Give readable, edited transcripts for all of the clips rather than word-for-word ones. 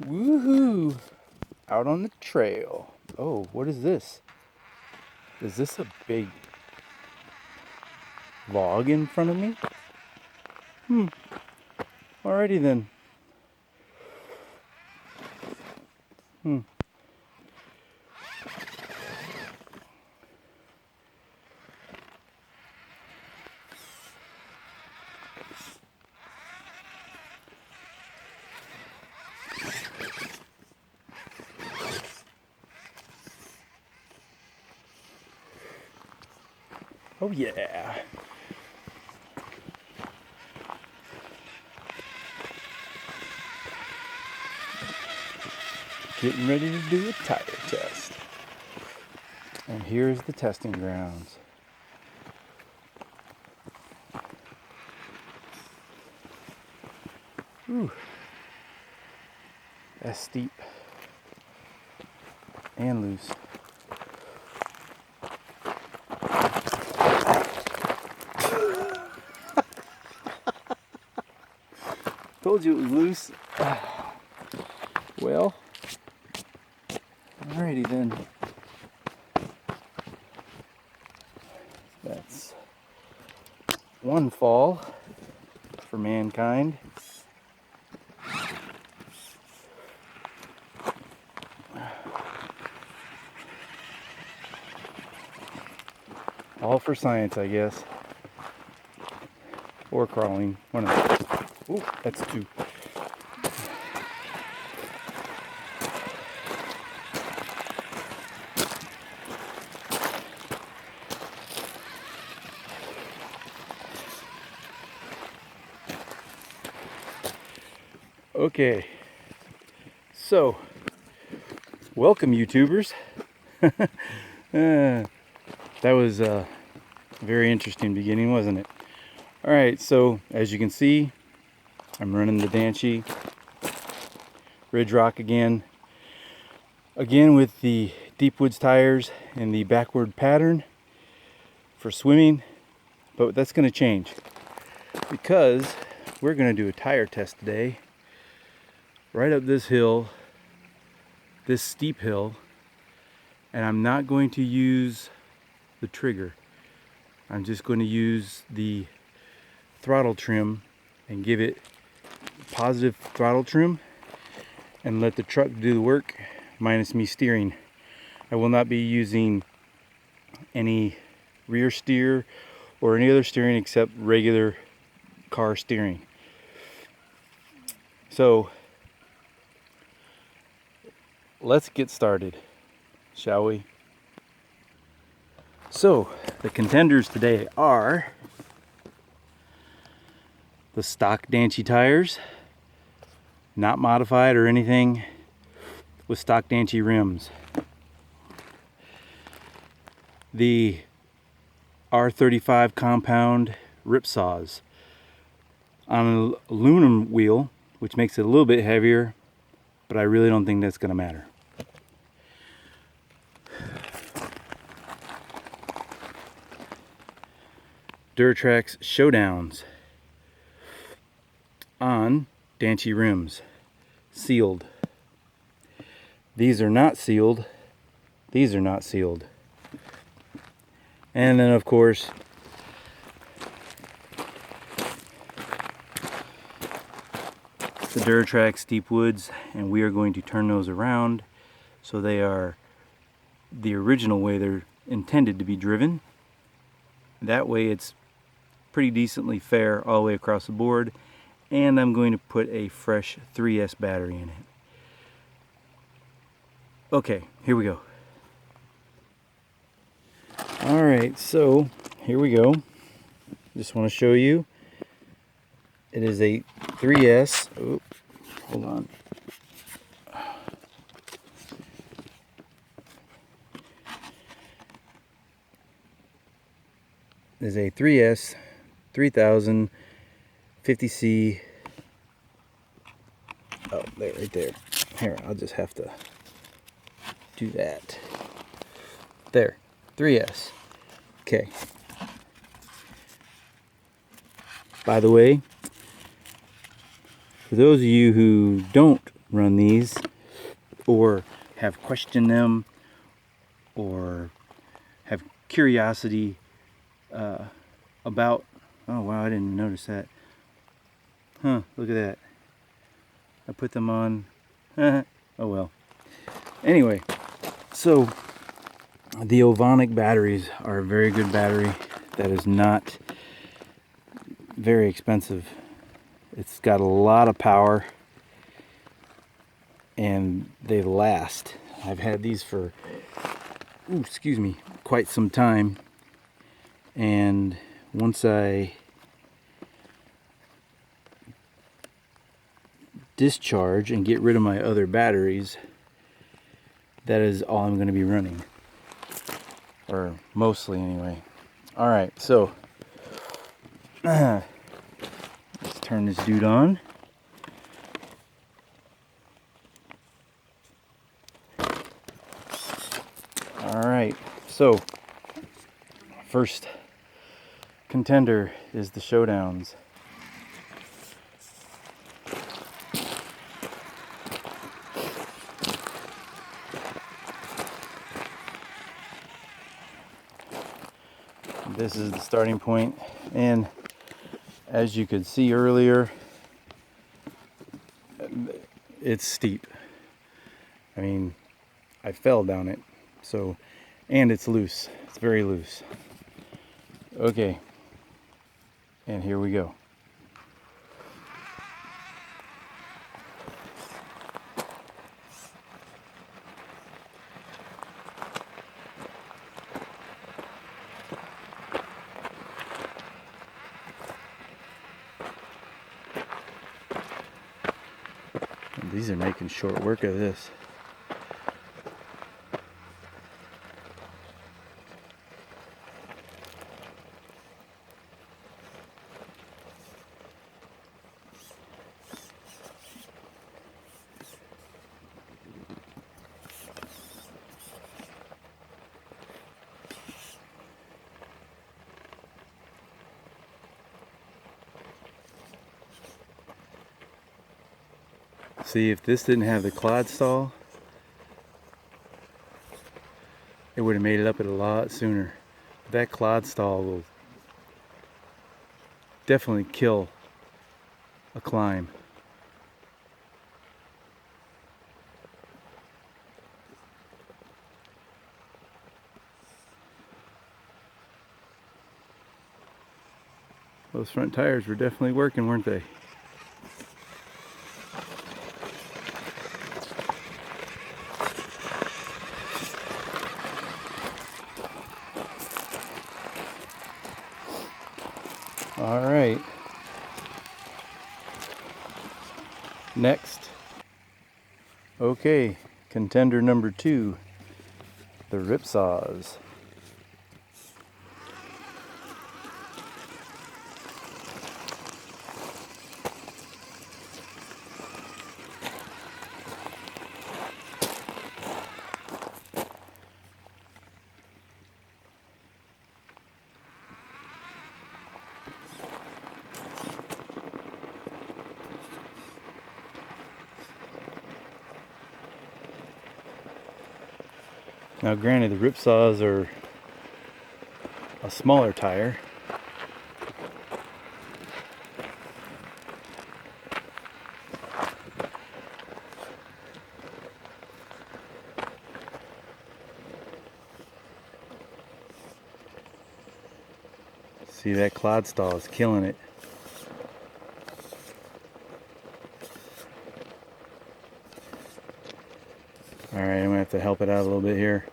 Woohoo! Out on the trail. Oh, what is this? Is this a big log in front of me? Alrighty then. Oh yeah. Getting ready to do a tire test. And here's the testing grounds. Ooh. That's steep and loose. Told you it was loose. Well, alrighty then. That's one fall for mankind. All for science, I guess. Or crawling. One of them. Ooh, that's two. Okay, so welcome YouTubers. That was a very interesting beginning, wasn't it? Alright, so as you can see, I'm running the Danchee RidgeRock again with the deep woods tires and the backward pattern for swimming, but that's going to change because we're going to do a tire test today right up this hill, this steep hill, and I'm not going to use the trigger. I'm just going to use the throttle trim and give it positive throttle trim and let the truck do the work minus me steering. I will not be using any rear steer or any other steering except regular car steering. So let's get started, shall we? So the contenders today are the stock Danchee tires, not modified or anything, with stock Danchee rims. The R35 compound ripsaws on an aluminum wheel, which makes it a little bit heavier, but I really don't think that's going to matter. Durtrax Showdowns on Danchee rims, sealed. These are not sealed. These are not sealed. And then of course the Durtrax Deep Woods, and we are going to turn those around so they are the original way they're intended to be driven. That way it's pretty decently fair all the way across the board, and I'm going to put a fresh 3S battery in it. Okay, here we go. Alright, so here we go. Just want to show you. It is a 3S. Oh, hold on. It is a 3S 3000 50C. Oh, there, right there. Here, I'll just have to do that. There, 3S. Okay. By the way, for those of you who don't run these, or have questioned them, or have curiosity about, oh wow, I didn't notice that. Huh, look at that. I put them on. Oh well. Anyway, so the Ovonic batteries are a very good battery that is not very expensive. It's got a lot of power and they last. I've had these for, excuse me, quite some time. And once I discharge and get rid of my other batteries, that is all I'm going to be running, or mostly anyway. All right, so let's turn this dude on. All right, so first contender is the Showdowns. This is the starting point, and as you could see earlier, it's steep. I mean, I fell down it, so, and it's loose. It's very loose. Okay, and here we go. These are making short work of this. See, if this didn't have the clod stall, it would have made it up it a lot sooner. That clod stall will definitely kill a climb. Those front tires were definitely working, weren't they? All right. Next. Okay, contender number 2, the Ripsaws. Now granted, the Ripsaws are a smaller tire. See, that clod stall is killing it. Alright, I'm going to have to help it out a little bit here.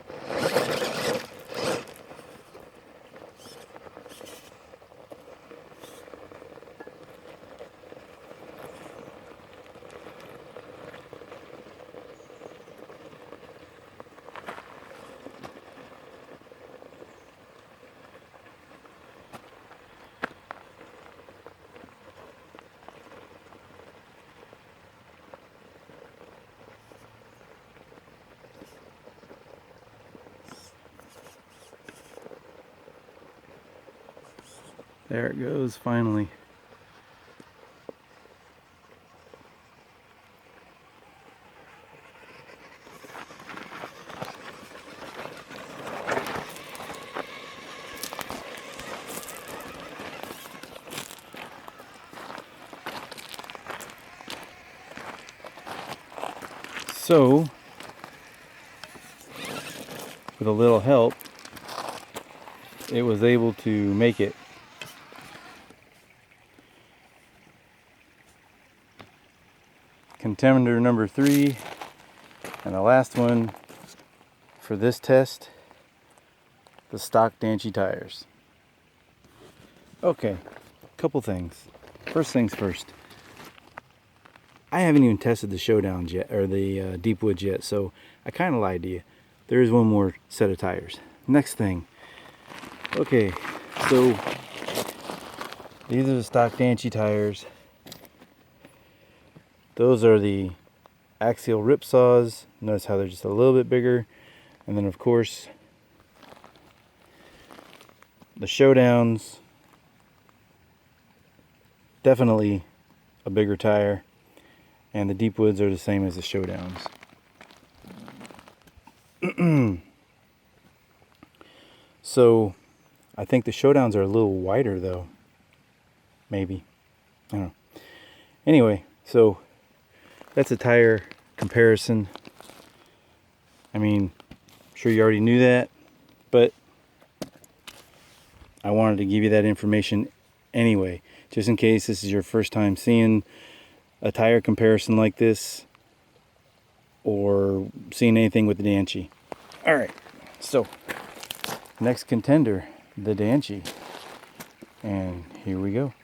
There it goes, finally. So, with a little help, it was able to make it. Contender number 3, and the last one for this test, the stock Danchee tires. Okay, couple things. First things first. I haven't even tested the showdowns yet, or the deep woods yet, so I kind of lied to you. There is one more set of tires. Next thing. Okay, so these are the stock Danchee tires. Those are the axial ripsaws. Notice how they're just a little bit bigger. And then of course, the showdowns, definitely a bigger tire. And the deep woods are the same as the showdowns. So I think the showdowns are a little wider though. Maybe. I don't know. Anyway, so that's a tire comparison. I mean, I'm sure you already knew that, but I wanted to give you that information anyway, just in case this is your first time seeing a tire comparison like this, or seeing anything with the Danchee. Alright, so next contender, the Danchee. And here we go.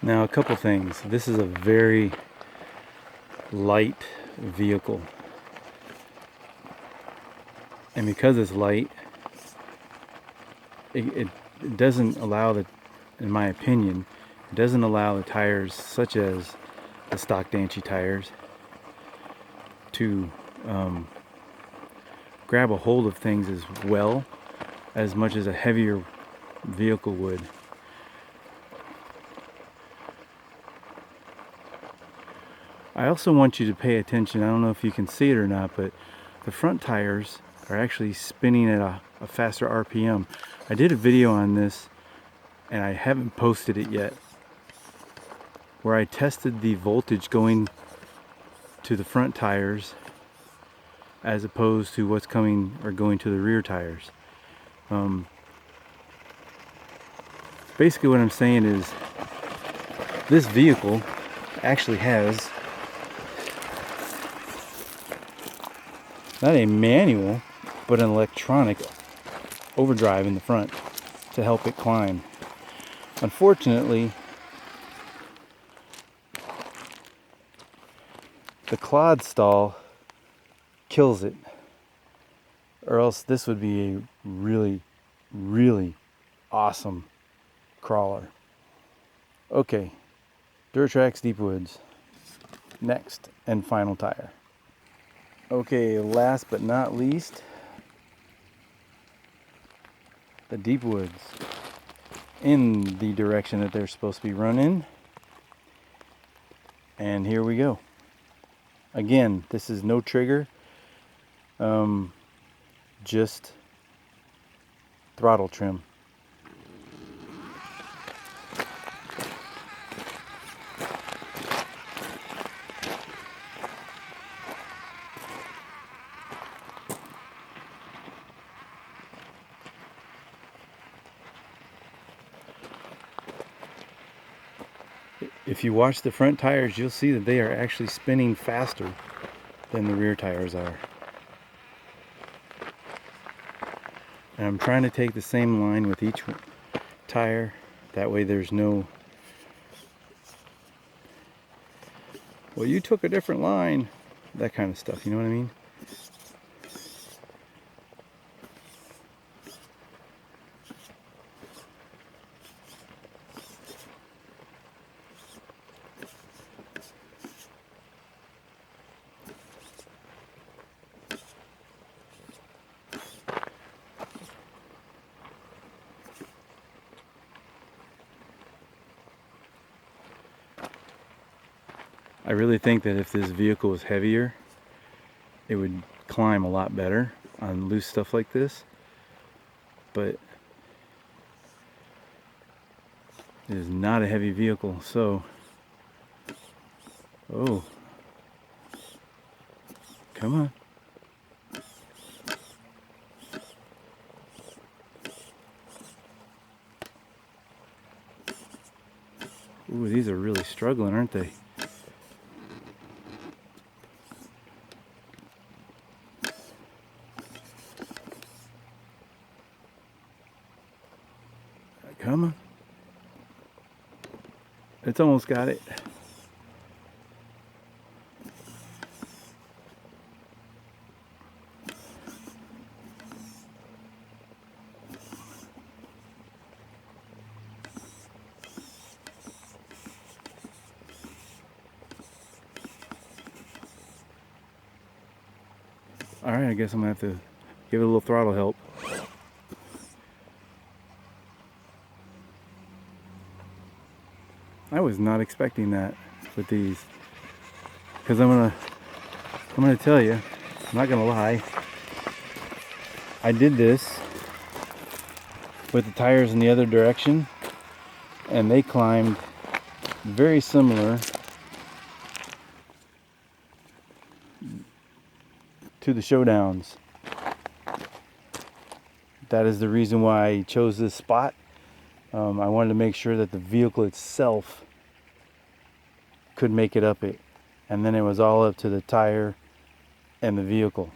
Now, a couple things. This is a very light vehicle. And because it's light, it doesn't allow the, in my opinion, it doesn't allow the tires such as the stock Danchee tires to grab a hold of things as well as much as a heavier vehicle would. I also want you to pay attention. I don't know if you can see it or not, but the front tires are actually spinning at a faster RPM. I did a video on this and I haven't posted it yet, where I tested the voltage going to the front tires as opposed to what's coming or going to the rear tires. Basically what I'm saying is this vehicle actually has not a manual, but an electronic overdrive in the front to help it climb. Unfortunately, the clod stall kills it, or else this would be a really, really awesome crawler. Okay, Durtrax Deep Woods, next and final tire. Okay, last but not least, the Deep Woods in the direction that they're supposed to be running. And here we go. Again, this is no trigger, just throttle trim. If you watch the front tires, you'll see that they are actually spinning faster than the rear tires are. And I'm trying to take the same line with each tire. That way there's no, well, you took a different line, that kind of stuff, you know what I mean? I really think that if this vehicle was heavier, it would climb a lot better on loose stuff like this. But it is not a heavy vehicle, so oh, come on. Ooh, these are really struggling, aren't they? Come on. It's almost got it. Alright, I guess I'm going to have to give it a little throttle help. I was not expecting that with these. Because I'm gonna tell you, I'm not gonna lie. I did this with the tires in the other direction, and they climbed very similar to the Showdowns. That is the reason why I chose this spot. I wanted to make sure that the vehicle itself could make it up it, and then it was all up to the tire and the vehicle.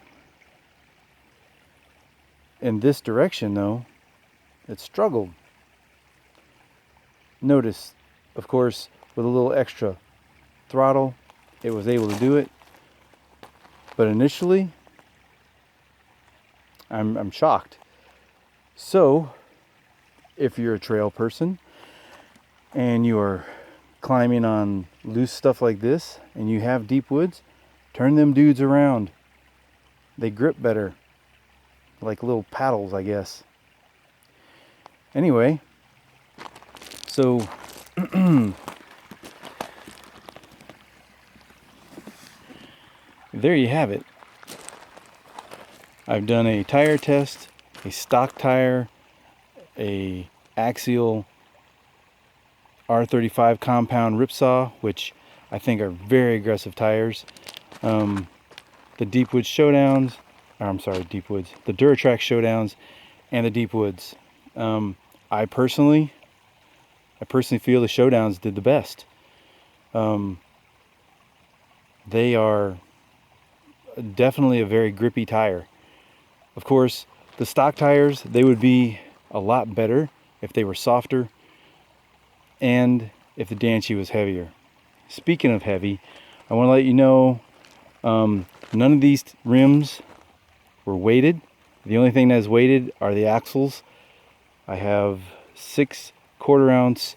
In this direction though, it struggled. Notice, of course, with a little extra throttle, it was able to do it. But initially, I'm shocked. So, if you're a trail person and you are climbing on loose stuff like this and you have deep woods, turn them dudes around. They grip better. Like little paddles, I guess. Anyway, so there you have it. I've done a tire test, a stock tire, a axial R35 compound ripsaw, which I think are very aggressive tires. The Deepwoods Showdowns, the Duratrack Showdowns, and the Deepwoods. I personally feel the Showdowns did the best. They are definitely a very grippy tire. Of course, the stock tires, they would be a lot better if they were softer and if the Danchee was heavier. Speaking of heavy, I want to let you know none of these rims were weighted. The only thing that is weighted are the axles. I have 6 1/4-ounce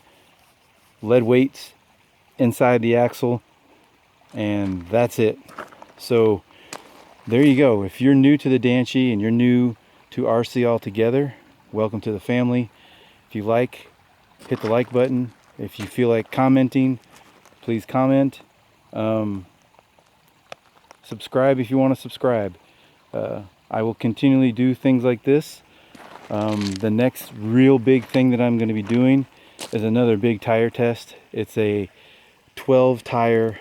lead weights inside the axle, and that's it. So there you go. If you're new to the Danchee and you're new to RC altogether, welcome to the family. If you like, hit the like button. If you feel like commenting, please comment. Subscribe if you want to subscribe. I will continually do things like this. The next real big thing that I'm going to be doing is another big tire test. It's a 12 tire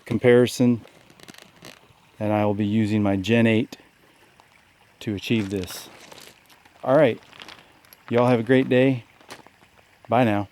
comparison, and I will be using my Gen 8 to achieve this. Alright, y'all have a great day. Bye now.